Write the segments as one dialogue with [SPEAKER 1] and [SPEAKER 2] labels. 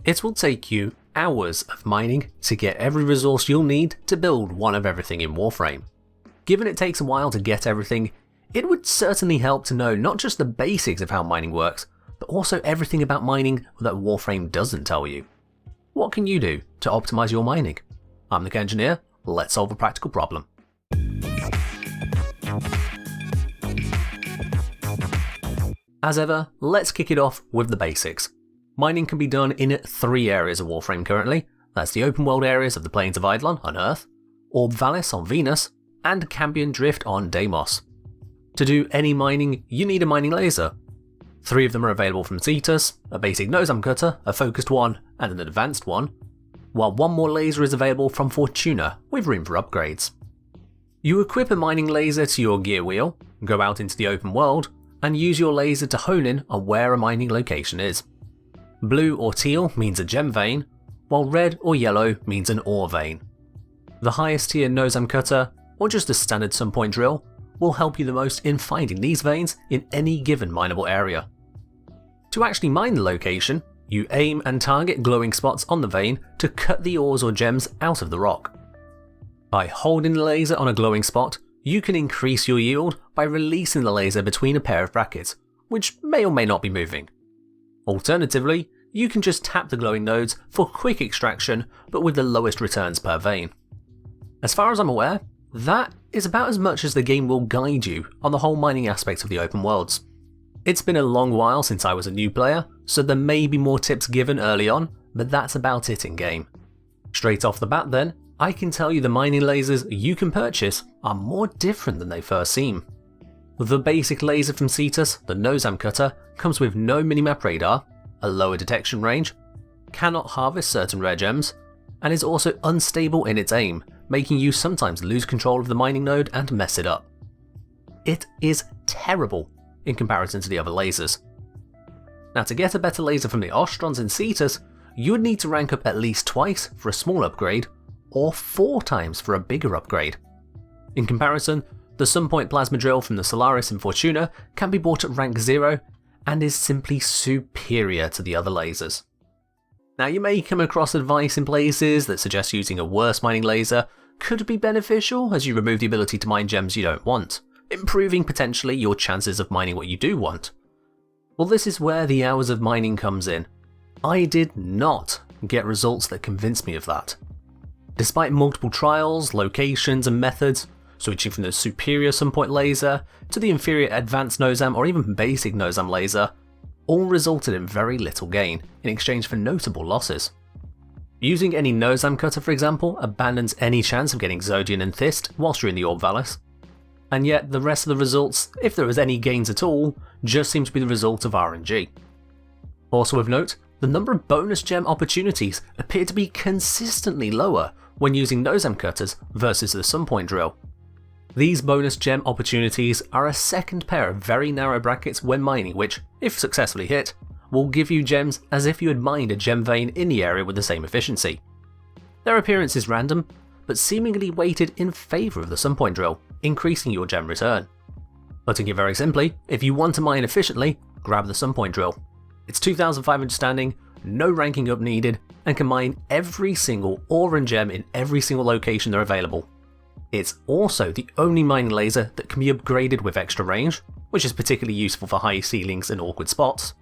[SPEAKER 1] It will take you hours of mining to get every resource you'll need to build one of everything in Warframe. Given it takes a while to get everything, it would certainly help to know not just the basics of how mining works, but also everything about mining that Warframe doesn't tell you. What can you do to optimize your mining? I'm the Engineer, let's solve a practical problem. As ever, let's kick it off with the basics. Mining can be done in 3 areas of Warframe currently. That's the open world areas of the Plains of Eidolon on Earth, Orb Vallis on Venus, and Cambion Drift on Deimos. To do any mining, you need a mining laser. 3 of them are available from Cetus, a basic nosam cutter, a focused one, and an advanced one, while 1 more laser is available from Fortuna, with room for upgrades. You equip a mining laser to your gear wheel, go out into the open world, and use your laser to hone in on where a mining location is. Blue or teal means a gem vein, while red or yellow means an ore vein. The highest tier nosam cutter, or just a standard sunpoint drill, will help you the most in finding these veins in any given mineable area. To actually mine the location, you aim and target glowing spots on the vein to cut the ores or gems out of the rock. By holding the laser on a glowing spot, you can increase your yield by releasing the laser between a pair of brackets, which may or may not be moving. Alternatively, you can just tap the glowing nodes for quick extraction but with the lowest returns per vein. As far as I'm aware, that is about as much as the game will guide you on the whole mining aspect of the open worlds. It's been a long while since I was a new player, so there may be more tips given early on, but that's about it in game. Straight off the bat then, I can tell you the mining lasers you can purchase are more different than they first seem. The basic laser from Cetus, the nosam cutter, comes with no minimap radar, a lower detection range, cannot harvest certain rare gems, and is also unstable in its aim, making you sometimes lose control of the mining node and mess it up. It is terrible in comparison to the other lasers. Now, to get a better laser from the Ostrons in Cetus, you would need to rank up at least twice for a small upgrade, or 4 times for a bigger upgrade. In comparison, the Sunpoint Plasma Drill from the Solaris in Fortuna can be bought at rank 0 and is simply superior to the other lasers. Now, you may come across advice in places that suggest using a worse mining laser could be beneficial as you remove the ability to mine gems you don't want, improving potentially your chances of mining what you do want. Well, this is where the hours of mining comes in. I did not get results that convinced me of that. Despite multiple trials, locations and methods, switching from the superior sunpoint laser to the inferior advanced nosam or even basic nosam laser, all resulted in very little gain in exchange for notable losses. Using any nosam cutter, for example, abandons any chance of getting Zodian and Thist whilst you're in the Orb Vallis, and yet the rest of the results, if there was any gains at all, just seem to be the result of RNG. Also of note, the number of bonus gem opportunities appear to be consistently lower when using nosam cutters versus the sunpoint drill. These bonus gem opportunities are a second pair of very narrow brackets when mining which, if successfully hit, will give you gems as if you had mined a gem vein in the area with the same efficiency. Their appearance is random, but seemingly weighted in favour of the sunpoint drill, increasing your gem return. Putting it very simply, if you want to mine efficiently, grab the sunpoint drill. It's 2,500 standing, no ranking up needed, and can mine every single ore and gem in every single location they're available. It's also the only mining laser that can be upgraded with extra range, which is particularly useful for high ceilings and awkward spots,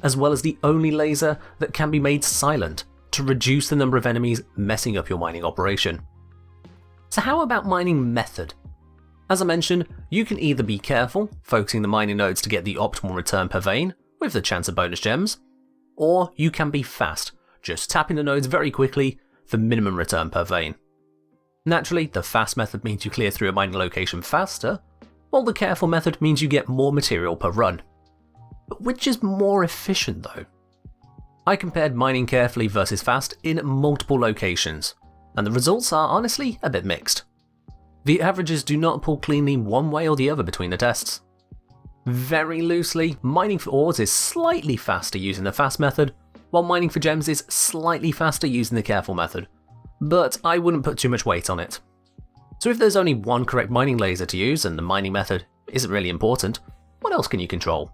[SPEAKER 1] as well as the only laser that can be made silent to reduce the number of enemies messing up your mining operation. So how about mining method? As I mentioned, you can either be careful, focusing the mining nodes to get the optimal return per vein, with the chance of bonus gems, or you can be fast, just tapping the nodes very quickly for minimum return per vein. Naturally, the fast method means you clear through a mining location faster, while the careful method means you get more material per run. But which is more efficient though? I compared mining carefully versus fast in multiple locations, and the results are honestly a bit mixed. The averages do not pull cleanly one way or the other between the tests. Very loosely, mining for ores is slightly faster using the fast method, while mining for gems is slightly faster using the careful method. But I wouldn't put too much weight on it. So if there's only one correct mining laser to use and the mining method isn't really important, what else can you control?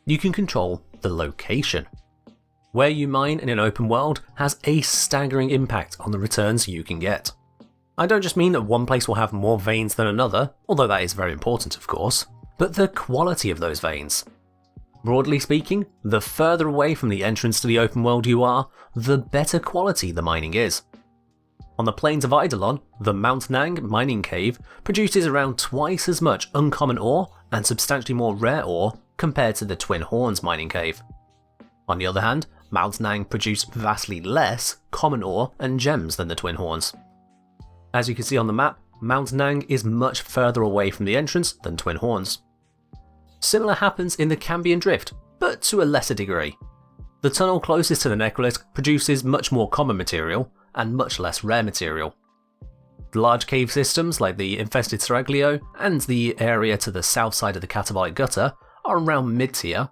[SPEAKER 1] You can control the location. Where you mine in an open world has a staggering impact on the returns you can get. I don't just mean that one place will have more veins than another, although that is very important of course, but the quality of those veins. Broadly speaking, the further away from the entrance to the open world you are, the better quality the mining is. On the plains of Eidolon, the Mount Nang mining cave produces around twice as much uncommon ore and substantially more rare ore compared to the Twin Horns mining cave. On the other hand, Mount Nang produced vastly less common ore and gems than the Twin Horns. As you can see on the map, Mount Nang is much further away from the entrance than Twin Horns. Similar happens in the Cambion Drift, but to a lesser degree. The tunnel closest to the necrolyth produces much more common material and much less rare material. The large cave systems like the infested Seraglio and the area to the south side of the Catabolic Gutter are around mid-tier,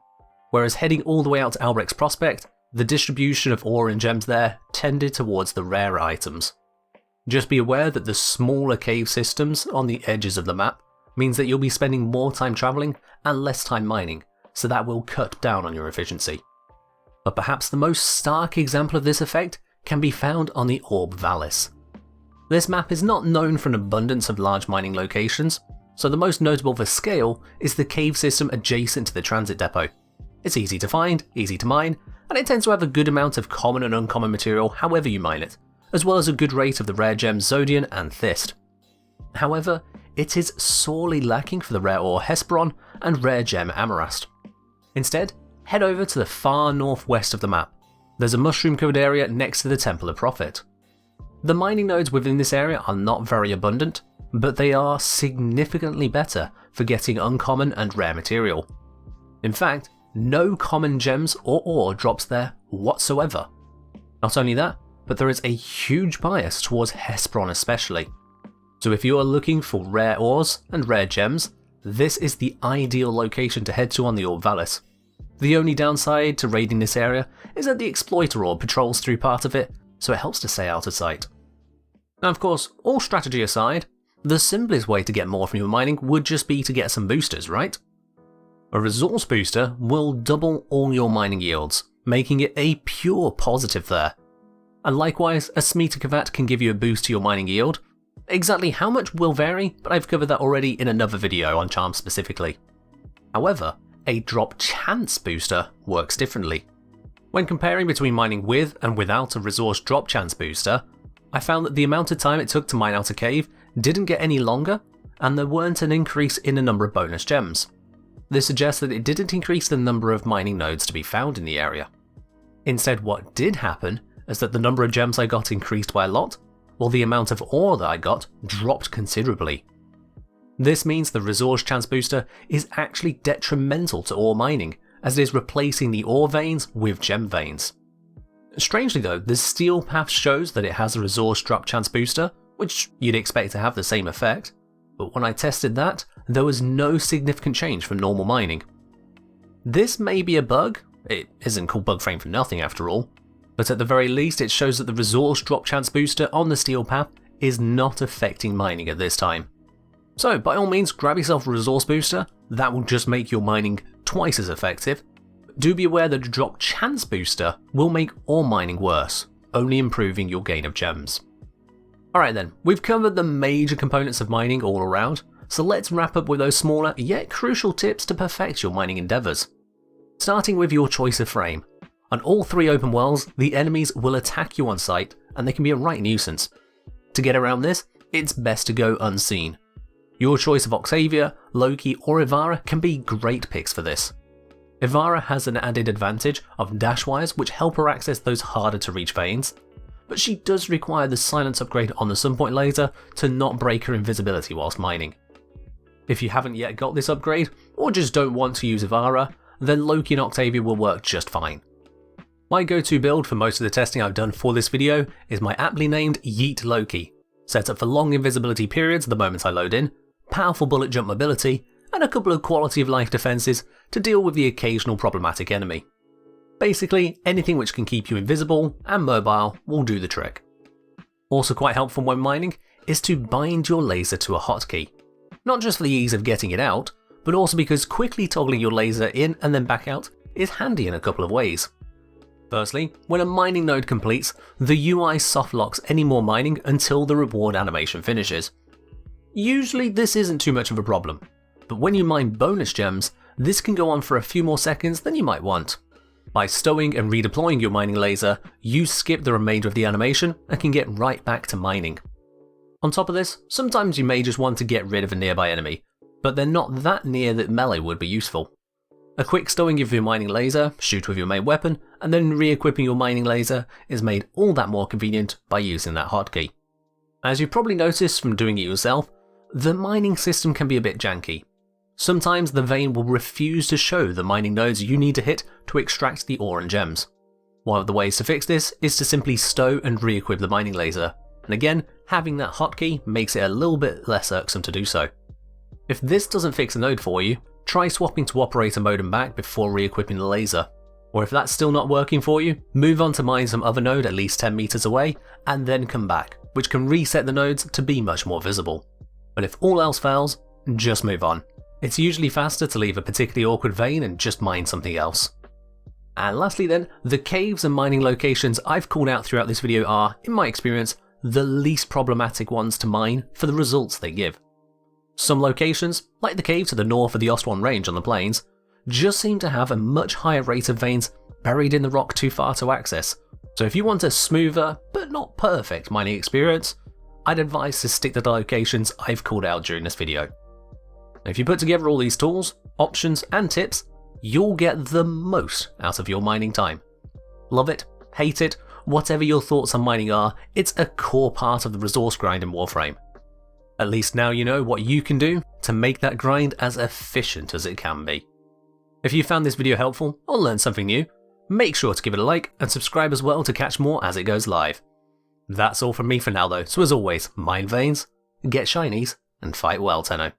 [SPEAKER 1] whereas heading all the way out to Albrecht's Prospect, the distribution of ore and gems there tended towards the rarer items. Just be aware that the smaller cave systems on the edges of the map means that you'll be spending more time travelling and less time mining, so that will cut down on your efficiency. But perhaps the most stark example of this effect can be found on the Orb Vallis. This map is not known for an abundance of large mining locations, so the most notable for scale is the cave system adjacent to the transit depot. It's easy to find, easy to mine, and it tends to have a good amount of common and uncommon material however you mine it, as well as a good rate of the rare gems Zodian and Thist. However, it is sorely lacking for the rare ore Hesperon and rare gem Amorast. Instead, head over to the far northwest of the map. There's a mushroom-covered area next to the Temple of Prophet. The mining nodes within this area are not very abundant, but they are significantly better for getting uncommon and rare material. In fact, no common gems or ore drops there whatsoever. Not only that, but there is a huge bias towards Hesperon especially. So if you are looking for rare ores and rare gems, this is the ideal location to head to on the Orb Vallis. The only downside to raiding this area is that the Exploiter Orb patrols through part of it, so it helps to stay out of sight. Now of course, all strategy aside, the simplest way to get more from your mining would just be to get some boosters, right? A resource booster will double all your mining yields, making it a pure positive there. And likewise, a Smeatakavat can give you a boost to your mining yield. Exactly how much will vary, but I've covered that already in another video on charms specifically. However, a drop chance booster works differently. When comparing between mining with and without a resource drop chance booster, I found that the amount of time it took to mine out a cave didn't get any longer, and there weren't an increase in the number of bonus gems. This suggests that it didn't increase the number of mining nodes to be found in the area. Instead, what did happen is that the number of gems I got increased by a lot, while the amount of ore that I got dropped considerably. This means the resource chance booster is actually detrimental to ore mining, as it is replacing the ore veins with gem veins. Strangely though, the steel path shows that it has a resource drop chance booster, which you'd expect to have the same effect, but when I tested that, there was no significant change from normal mining. This may be a bug, it isn't called Bugframe for nothing after all, but at the very least it shows that the resource drop chance booster on the steel path is not affecting mining at this time. So by all means grab yourself a resource booster, that will just make your mining twice as effective. Do be aware that a drop chance booster will make ore mining worse, only improving your gain of gems. Alright then, we've covered the major components of mining all around, so let's wrap up with those smaller yet crucial tips to perfect your mining endeavours. Starting with your choice of frame. On all three open worlds, the enemies will attack you on sight, and they can be a right nuisance. To get around this, it's best to go unseen. Your choice of Octavia, Loki or Ivara can be great picks for this. Ivara has an added advantage of dash wires which help her access those harder to reach veins, but she does require the silence upgrade on the Sunpoint laser to not break her invisibility whilst mining. If you haven't yet got this upgrade, or just don't want to use Ivara, then Loki and Octavia will work just fine. My go-to build for most of the testing I've done for this video is my aptly named Yeet Loki, set up for long invisibility periods the moment I load in, powerful bullet jump mobility, and a couple of quality of life defences to deal with the occasional problematic enemy. Basically, anything which can keep you invisible and mobile will do the trick. Also quite helpful when mining is to bind your laser to a hotkey. Not just for the ease of getting it out, but also because quickly toggling your laser in and then back out is handy in a couple of ways. Firstly, when a mining node completes, the UI soft locks any more mining until the reward animation finishes. Usually this isn't too much of a problem, but when you mine bonus gems, this can go on for a few more seconds than you might want. By stowing and redeploying your mining laser, you skip the remainder of the animation and can get right back to mining. On top of this, sometimes you may just want to get rid of a nearby enemy, but they're not that near that melee would be useful. A quick stowing of your mining laser, shoot with your main weapon, and then re-equipping your mining laser is made all that more convenient by using that hotkey. As you've probably noticed from doing it yourself, the mining system can be a bit janky. Sometimes the vein will refuse to show the mining nodes you need to hit to extract the ore and gems. One of the ways to fix this is to simply stow and re-equip the mining laser, and again, having that hotkey makes it a little bit less irksome to do so. If this doesn't fix a node for you, try swapping to operator mode and back before re-equipping the laser. Or if that's still not working for you, move on to mine some other node at least 10 meters away, and then come back, which can reset the nodes to be much more visible. But if all else fails, just move on. It's usually faster to leave a particularly awkward vein and just mine something else. And lastly then, the caves and mining locations I've called out throughout this video are, in my experience, the least problematic ones to mine for the results they give. Some locations, like the cave to the north of the Ostwan Range on the plains, just seem to have a much higher rate of veins buried in the rock too far to access, so if you want a smoother, but not perfect mining experience, I'd advise to stick to the locations I've called out during this video. If you put together all these tools, options and tips, you'll get the most out of your mining time. Love it, hate it, whatever your thoughts on mining are, it's a core part of the resource grind in Warframe. At least now you know what you can do to make that grind as efficient as it can be. If you found this video helpful or learned something new, make sure to give it a like and subscribe as well to catch more as it goes live. That's all from me for now though, so as always, mine veins, get shinies, and fight well, Tenno.